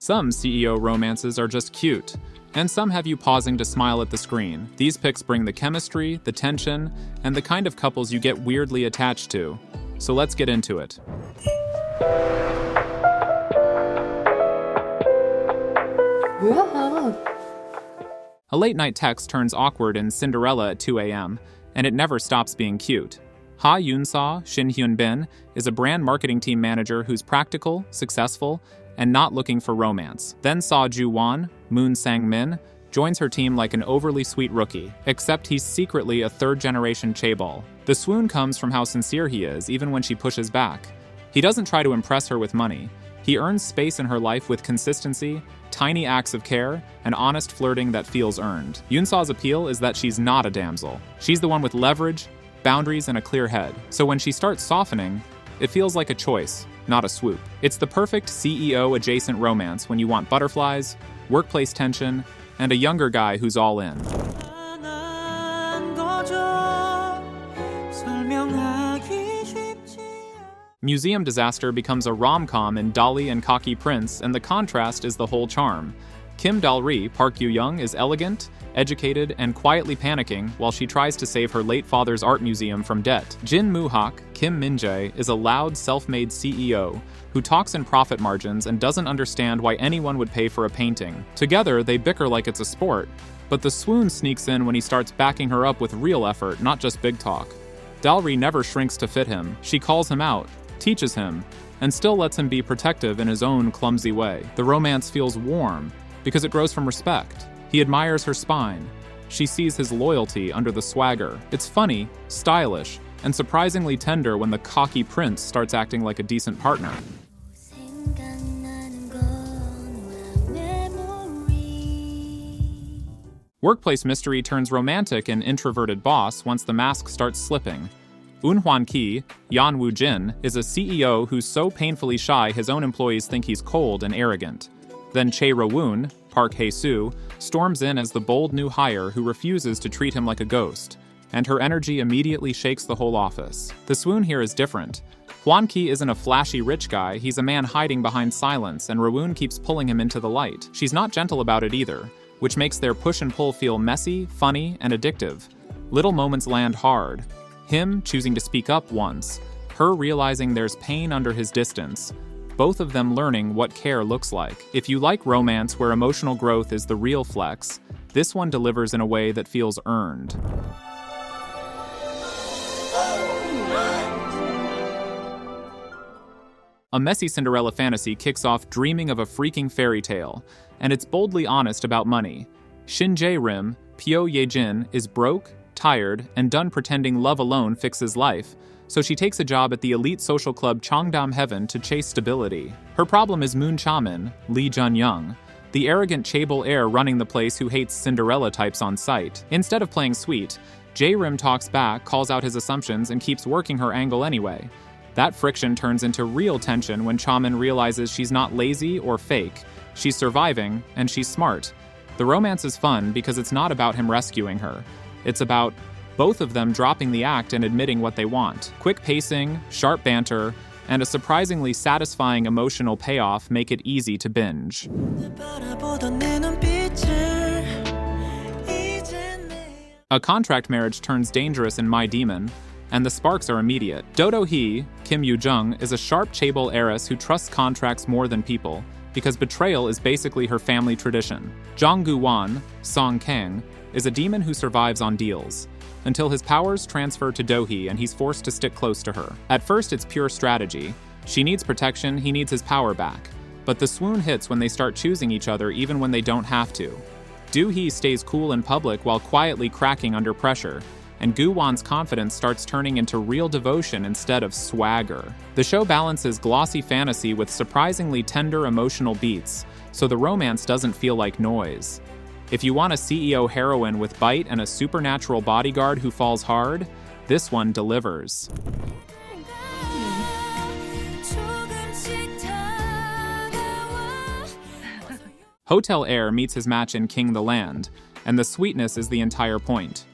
Some CEO romances are just cute, and some have you pausing to smile at the screen. These pics bring the chemistry, the tension, and the kind of couples you get weirdly attached to. So let's get into it. A late-night text turns awkward in Cinderella at 2 a.m., and it never stops being cute. Ha Yoon-sa, Shin Hyun-bin, is a brand marketing team manager who's practical, successful, and not looking for romance. Then Seo Ju-won, Moon Sang-min, joins her team like an overly sweet rookie, except he's secretly a third-generation chaebol. The swoon comes from how sincere he is, even when she pushes back. He doesn't try to impress her with money. He earns space in her life with consistency, tiny acts of care, and honest flirting that feels earned. Yoon-sa's appeal is that she's not a damsel. She's the one with leverage, boundaries, and a clear head. So when she starts softening, it feels like a choice, not a swoop. It's the perfect CEO-adjacent romance when you want butterflies, workplace tension, and a younger guy who's all in. Museum Disaster becomes a rom-com in Dali and Cocky Prince, and the contrast is the whole charm. Kim Dal-ri, Park Yu-young, is elegant, educated, and quietly panicking while she tries to save her late father's art museum from debt. Jin Moo-hak, Kim Min-jae, is a loud, self-made CEO who talks in profit margins and doesn't understand why anyone would pay for a painting. Together, they bicker like it's a sport, but the swoon sneaks in when he starts backing her up with real effort, not just big talk. Dal-ri never shrinks to fit him. She calls him out, teaches him, and still lets him be protective in his own clumsy way. The romance feels warm because it grows from respect. He admires her spine. She sees his loyalty under the swagger. It's funny, stylish, and surprisingly tender when the cocky prince starts acting like a decent partner. Workplace mystery turns romantic in Introverted Boss once the mask starts slipping. Eun Hwan-ki, Yeon Woo-jin, is a CEO who's so painfully shy his own employees think he's cold and arrogant. Then Chae Ro-woon, Park Hae-soo, storms in as the bold new hire who refuses to treat him like a ghost, and her energy immediately shakes the whole office. The swoon here is different. Hwan-ki isn't a flashy rich guy, he's a man hiding behind silence, and Ro-woon keeps pulling him into the light. She's not gentle about it either, which makes their push and pull feel messy, funny, and addictive. Little moments land hard. Him choosing to speak up once, her realizing there's pain under his distance, both of them learning what care looks like. If you like romance where emotional growth is the real flex, this one delivers in a way that feels earned. A messy Cinderella fantasy kicks off dreaming of a freaking fairy tale, and it's boldly honest about money. Shin Jae-rim, Pyo Ye-jin, is broke, tired, and done pretending love alone fixes life, so she takes a job at the elite social club Cheongdam Heaven to chase stability. Her problem is Moon Cha-min, Lee Jun-young, the arrogant chaebol heir running the place who hates Cinderella types on sight. Instead of playing sweet, Jae-rim talks back, calls out his assumptions, and keeps working her angle anyway. That friction turns into real tension when Cha-min realizes she's not lazy or fake, she's surviving, and she's smart. The romance is fun because it's not about him rescuing her. It's about both of them dropping the act and admitting what they want. Quick pacing, sharp banter, and a surprisingly satisfying emotional payoff make it easy to binge. A contract marriage turns dangerous in My Demon, and the sparks are immediate. Do-do-hee, Kim Yoo-jung, is a sharp chaebol heiress who trusts contracts more than people, because betrayal is basically her family tradition. Jong Gu-wan, Song Kang, is a demon who survives on deals, until his powers transfer to Do-hee and he's forced to stick close to her. At first, it's pure strategy. She needs protection, he needs his power back. But the swoon hits when they start choosing each other even when they don't have to. Do-hee stays cool in public while quietly cracking under pressure, and Gu-wan's confidence starts turning into real devotion instead of swagger. The show balances glossy fantasy with surprisingly tender emotional beats, so the romance doesn't feel like noise. If you want a CEO heroine with bite and a supernatural bodyguard who falls hard, this one delivers. Hotel Heir meets his match in King the Land, and the sweetness is the entire point.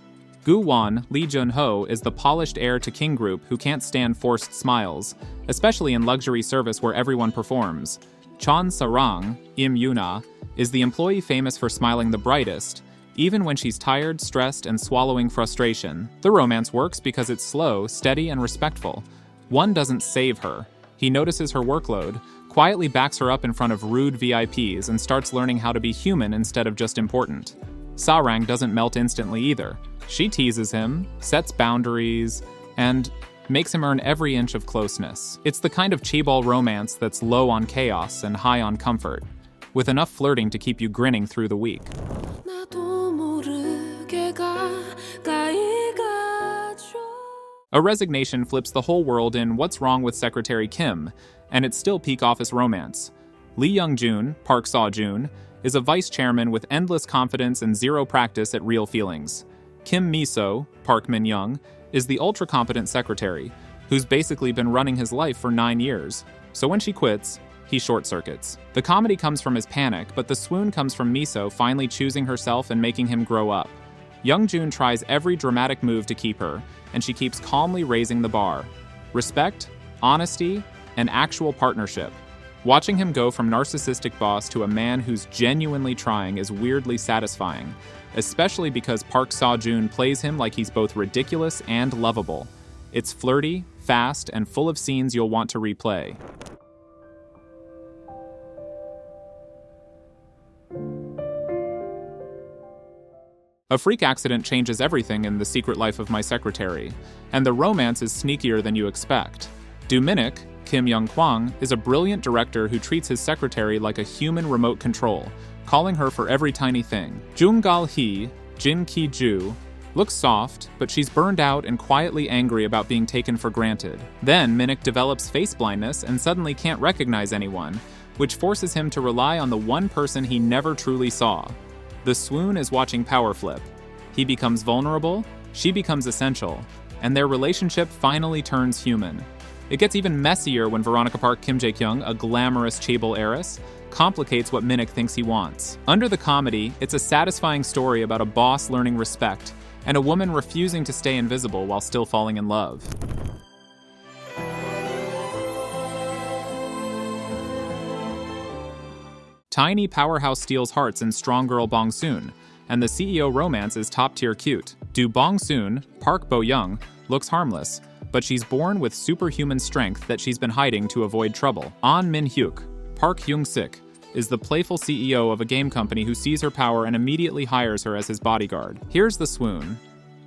Gu-won, Lee Jun-ho, is the polished heir to King Group who can't stand forced smiles, especially in luxury service where everyone performs. Chon Sarang, Im Yuna, is the employee famous for smiling the brightest, even when she's tired, stressed, and swallowing frustration. The romance works because it's slow, steady, and respectful. One doesn't save her. He notices her workload, quietly backs her up in front of rude VIPs, and starts learning how to be human instead of just important. Sarang doesn't melt instantly either. She teases him, sets boundaries, and makes him earn every inch of closeness. It's the kind of chaebol romance that's low on chaos and high on comfort, with enough flirting to keep you grinning through the week. A resignation flips the whole world in What's Wrong with Secretary Kim, and it's still peak office romance. Lee Young-jun, Park Seo-jun, is a vice chairman with endless confidence and zero practice at real feelings. Kim Mi-so, Park Min-young, is the ultra-competent secretary, who's basically been running his life for 9 years. So when she quits, he short-circuits. The comedy comes from his panic, but the swoon comes from Mi-so finally choosing herself and making him grow up. Young-jun tries every dramatic move to keep her, and she keeps calmly raising the bar. Respect, honesty, and actual partnership. Watching him go from narcissistic boss to a man who's genuinely trying is weirdly satisfying, especially because Park Seo-jun plays him like he's both ridiculous and lovable. It's flirty, fast, and full of scenes you'll want to replay. A freak accident changes everything in The Secret Life of My Secretary, and the romance is sneakier than you expect. Dominik, Kim Young-kwang, is a brilliant director who treats his secretary like a human remote control, calling her for every tiny thing. Jung Gal-hee, Jin Ki-ju, looks soft, but she's burned out and quietly angry about being taken for granted. Then Minik develops face blindness and suddenly can't recognize anyone, which forces him to rely on the one person he never truly saw. The swoon is watching power flip. He becomes vulnerable, she becomes essential, and their relationship finally turns human. It gets even messier when Veronica Park Kim Jae-kyung, a glamorous chaebol heiress, complicates what Minik thinks he wants. Under the comedy, it's a satisfying story about a boss learning respect and a woman refusing to stay invisible while still falling in love. Tiny powerhouse steals hearts in strong girl Bong Soon, and the CEO romance is top-tier cute. Do Bong Soon, Park Bo-young, looks harmless, but she's born with superhuman strength that she's been hiding to avoid trouble. An Min-hyuk, Park Hyung-sik, is the playful CEO of a game company who sees her power and immediately hires her as his bodyguard. Here's the swoon.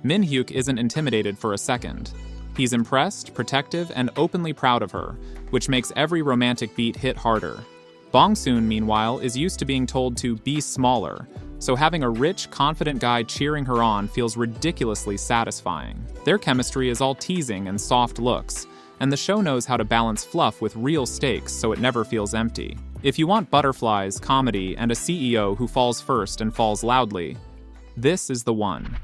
Min-hyuk isn't intimidated for a second. He's impressed, protective, and openly proud of her, which makes every romantic beat hit harder. Bong Soon, meanwhile, is used to being told to be smaller, so having a rich, confident guy cheering her on feels ridiculously satisfying. Their chemistry is all teasing and soft looks, and the show knows how to balance fluff with real stakes so it never feels empty. If you want butterflies, comedy, and a CEO who falls first and falls loudly, this is the one.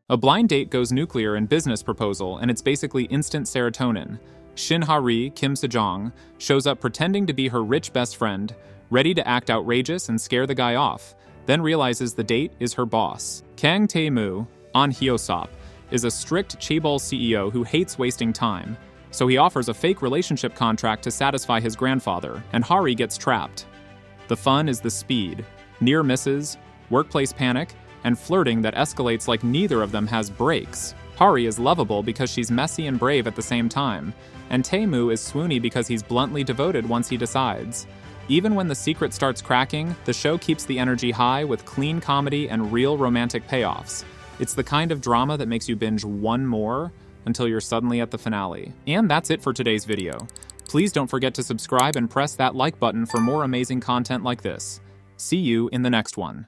A blind date goes nuclear in Business Proposal, and it's basically instant serotonin. Shin Ha-ri, Kim Sejong, shows up pretending to be her rich best friend, ready to act outrageous and scare the guy off, then realizes the date is her boss. Kang Tae-moo, An Hyosop, is a strict chaebol CEO who hates wasting time, so he offers a fake relationship contract to satisfy his grandfather, and Hari gets trapped. The fun is the speed, near misses, workplace panic, and flirting that escalates like neither of them has brakes. Hari is lovable because she's messy and brave at the same time, and Tae-moo is swoony because he's bluntly devoted once he decides. Even when the secret starts cracking, the show keeps the energy high with clean comedy and real romantic payoffs. It's the kind of drama that makes you binge one more until you're suddenly at the finale. And that's it for today's video. Please don't forget to subscribe and press that like button for more amazing content like this. See you in the next one.